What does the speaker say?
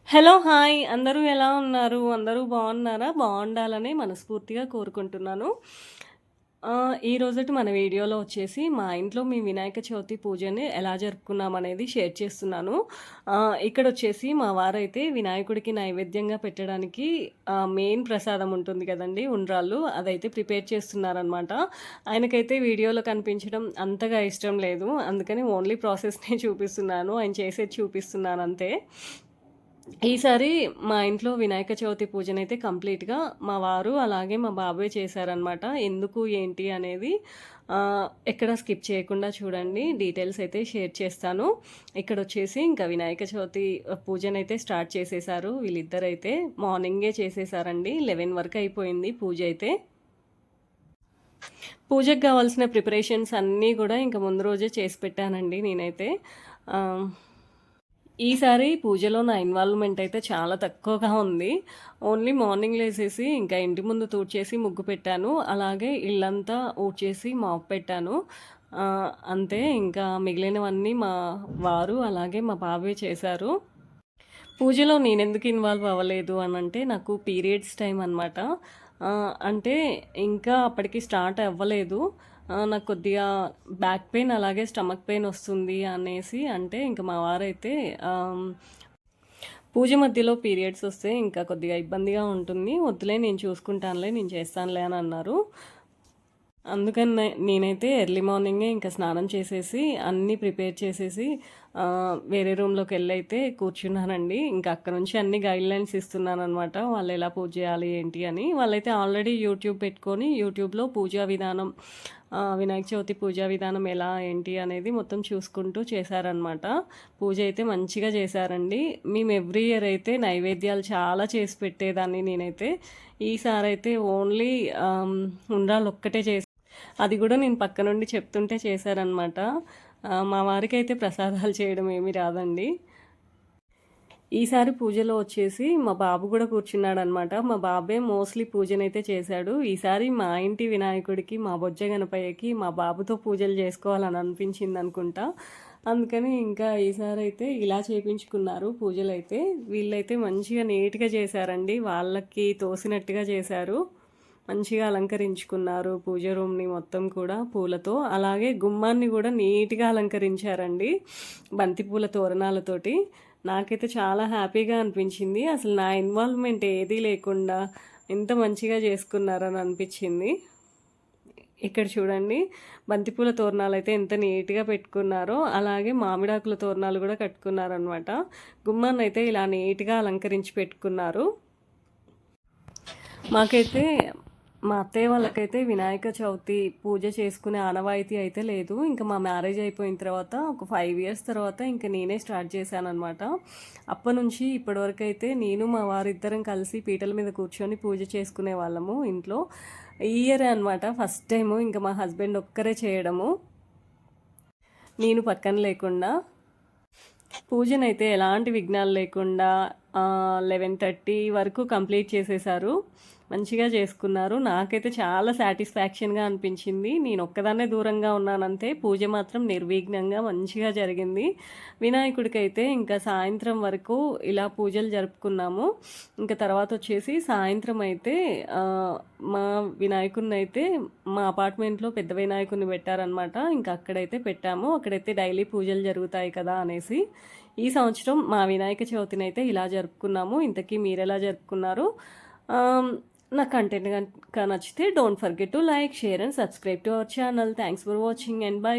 Hello! Hi! అందరూ ఎలా ఉన్నారు? అందరూ బాగున్నారా? బాగుండాలని మనస్ఫూర్తిగా కోరుకుంటున్నాను. ఈరోజుటి మన వీడియోలో వచ్చేసి మా ఇంట్లో మేము వినాయక చవితి పూజని ఎలా జరుపుకున్నామనేది షేర్ చేస్తున్నాను. ఇక్కడొచ్చేసి మా వారైతే వినాయకుడికి నైవేద్యంగా పెట్టడానికి మెయిన్ ప్రసాదం ఉంటుంది కదండీ! ఉండ్రాళ్ళు అదైతే ప్రిపేర్ చేస్తున్నారనమాట. ఆయనకైతే వీడియోలో కనిపించడం అంతగా ఇష్టం లేదు. అందుకని ఓన్లీ ప్రాసెస్‌నే చూపిస్తున్నాను. ఆయన చేసేది చూపిస్తున్నానంతే. ఈసారి మా ఇంట్లో వినాయక చవితి పూజనైతే కంప్లీట్‌గా మా వారు, అలాగే మా బాబాయ్ చేశారనమాట. ఎందుకు, ఏంటి అనేది ఎక్కడ స్కిప్ చేయకుండా చూడండి. డీటెయిల్స్ అయితే షేర్ చేస్తాను. ఇక్కడొచ్చేసి ఇంకా వినాయక చవితి పూజనైతే స్టార్ట్ చేసేశారు. వీళ్ళిద్దరైతే మార్నింగే చేసేశారండి. 11 వరకు అయిపోయింది పూజ అయితే. పూజకు కావాల్సిన ప్రిపరేషన్స్ అన్నీ గూడా ఇంక ముందు రోజే చేసి పెట్టానండి నేనైతే. ఆహ్ ఈసారి పూజలో నా ఇన్వాల్వ్‌మెంట్ అయితే చాలా తక్కువగా ఉంది. ఓన్లీ మార్నింగ్ లేసేసి ఇంకా ఇంటి ముందు తూడ్చేసి ముగ్గు పెట్టాను. అలాగే ఇల్లంతా ఊడ్చేసి మాప్ పెట్టాను. అంతే. ఇంకా మిగిలినవన్నీ మా వారు అలాగే మా బాబాయ్ చేశారు. పూజలో నేనెందుకు ఇన్వాల్వ్ అవ్వలేదు అనంటే నాకు పీరియడ్స్ టైం అనమాట. అంటే ఇంకా అప్పటికి స్టార్ట్ అవ్వలేదు. నాకు కొద్దిగా బ్యాక్ పెయిన్ అలాగే స్టమక్ పెయిన్ వస్తుంది అనేసి అంటే ఇంక మా వారైతే పూజ మధ్యలో పీరియడ్స్ వస్తే ఇంకా కొద్దిగా ఇబ్బందిగా ఉంటుంది. వద్దులే నేను చూసుకుంటానులే, నేను చేస్తానులే అని అన్నారు. అందుకని నేనైతే ఎర్లీ మార్నింగే ఇంకా స్నానం చేసేసి అన్నీ ప్రిపేర్ చేసేసి వేరే రూమ్లోకి వెళ్ళైతే కూర్చున్నానండి. ఇంకా అక్కడ నుంచి అన్ని గైడ్లైన్స్ ఇస్తున్నానమాట. వాళ్ళు ఎలా పూజ చేయాలి ఏంటి అని. వాళ్ళైతే ఆల్రెడీ యూట్యూబ్ పెట్టుకొని యూట్యూబ్లో పూజా విధానం, వినాయక చవితి పూజా విధానం ఎలా ఏంటి అనేది మొత్తం చూసుకుంటూ చేశారనమాట. పూజ అయితే మంచిగా చేశారండి. మేము ఎవ్రీ ఇయర్ అయితే నైవేద్యాలు చాలా చేసి పెట్టేదాన్ని నేనైతే. ఈసారి అయితే ఓన్లీ ఉండ్రాలు ఒక్కటే చేసి, అది కూడా నేను పక్క నుండి చెప్తుంటే చేశారనమాట. మా వారికైతే ప్రసాదాలు చేయడం ఏమీ రాదండి. ఈసారి పూజలో వచ్చేసి మా బాబు కూడా కూర్చున్నాడనమాట. మా బాబే మోస్ట్లీ పూజనైతే చేశాడు. ఈసారి మా ఇంటి వినాయకుడికి, మా బొజ్జ గణపయ్యకి మా బాబుతో పూజలు చేసుకోవాలని అనిపించింది అనుకుంటా. అందుకని ఇంకా ఈసారి అయితే ఇలా చేయించుకున్నారు పూజలైతే. వీళ్ళైతే మంచిగా నీట్గా చేశారండి. వాళ్ళకి తోసినట్టుగా చేశారు. మంచిగా అలంకరించుకున్నారు పూజ రూమ్ని మొత్తం కూడా పూలతో. అలాగే గుమ్మాన్ని కూడా నీట్గా అలంకరించారండి బంతిపూల తోరణాలతోటి. నాకైతే చాలా హ్యాపీగా అనిపించింది. అసలు నా ఇన్వాల్వ్మెంట్ ఏదీ లేకుండా ఎంత మంచిగా చేసుకున్నారని అనిపించింది. ఇక్కడ చూడండి, బంతిపూల తోరణాలు అయితే ఎంత నీట్గా పెట్టుకున్నారో, అలాగే మామిడాకుల తోరణాలు కూడా కట్టుకున్నారనమాట. గుమ్మాన్ని అయితే ఇలా నీట్గా అలంకరించి పెట్టుకున్నారు. మాకైతే మా అత్తయ్య వాళ్ళకైతే వినాయక చవితి పూజ చేసుకునే ఆనవాయితీ అయితే లేదు. ఇంకా మా మ్యారేజ్ అయిపోయిన తర్వాత ఒక 5 ఇయర్స్ తర్వాత ఇంకా నేనే స్టార్ట్ చేశానమాట. అప్పటి నుంచి ఇప్పటివరకు అయితే నేను మా వారిద్దరం కలిసి పీటల మీద కూర్చొని పూజ చేసుకునే వాళ్ళము ఇంట్లో. ఈ ఇయరే అనమాట ఫస్ట్ టైము ఇంకా మా హస్బెండ్ ఒక్కరే చేయడము, నేను పక్కన లేకుండా. పూజనైతే ఎలాంటి విఘ్నాలు లేకుండా 11:30 వరకు కంప్లీట్ చేసేశారు. మంచిగా చేసుకున్నారు. నాకైతే చాలా సాటిస్ఫాక్షన్గా అనిపించింది. నేను ఒక్కదాన్నే దూరంగా ఉన్నానంతే. పూజ మాత్రం నిర్విఘ్నంగా మంచిగా జరిగింది. వినాయకుడికైతే ఇంకా సాయంత్రం వరకు ఇలా పూజలు జరుపుకున్నాము. ఇంకా తర్వాత వచ్చేసి సాయంత్రం అయితే మా వినాయకుడిని అయితే మా అపార్ట్మెంట్లో పెద్ద వినాయకుడిని పెట్టారనమాట. ఇంకా అక్కడైతే పెట్టాము. అక్కడైతే డైలీ పూజలు జరుగుతాయి కదా అనేసి ఈ సంవత్సరం మా వినాయక చవితిని అయితే ఇలా జరుపుకున్నాము. ఇంతకీ మీరు ఎలా జరుపుకున్నారు? నా కంటెంట్ కనుక నచ్చితే don't forget to like, share and subscribe to our channel. Thanks for watching and by.